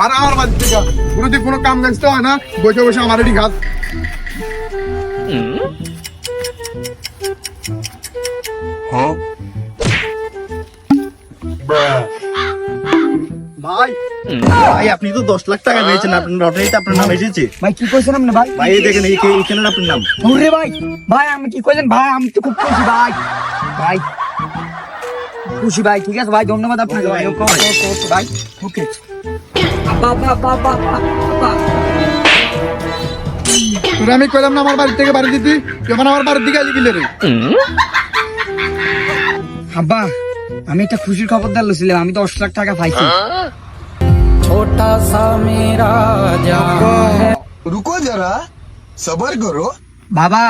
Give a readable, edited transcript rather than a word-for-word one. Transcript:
আর আমার বাড়ি থেকে কোনোদিন কোনো কাম কাজ তো হয় না, বসে বসে আমার এটি ঘাত। ভাই ভাই আপনি তো 10 লাখ টাকা পেয়েছেন, আপনার লটারিতে আপনার নাম এসেছে। ভাই কি কইছেন আপনি ভাই? ভাই এই দেখেন এইখানে আপনার নাম। ওরে ভাই, ভাই আমি কি কইছেন ভাই? আমি তো খুব খুশি ভাই। ভাই খুশি ভাই, ঠিক আছে ভাই, ধন্যবাদ আপনাকে ভাই। ওকে ভাই, ওকে। আপা আপা আপা আপা আপা তোরে আমি কইলাম না আমার বাড়ি থেকে বাড়ি দিতি, যখন আমার বাড়ির দিকে আলি গেলে রে। আব্বা, আমি একটা খুশির খবর দিয়েছিলাম, আমি 10 লাখ টাকা পাইছি। छोटा सा मेरा जहां रुको जरा सबर करो। বাবা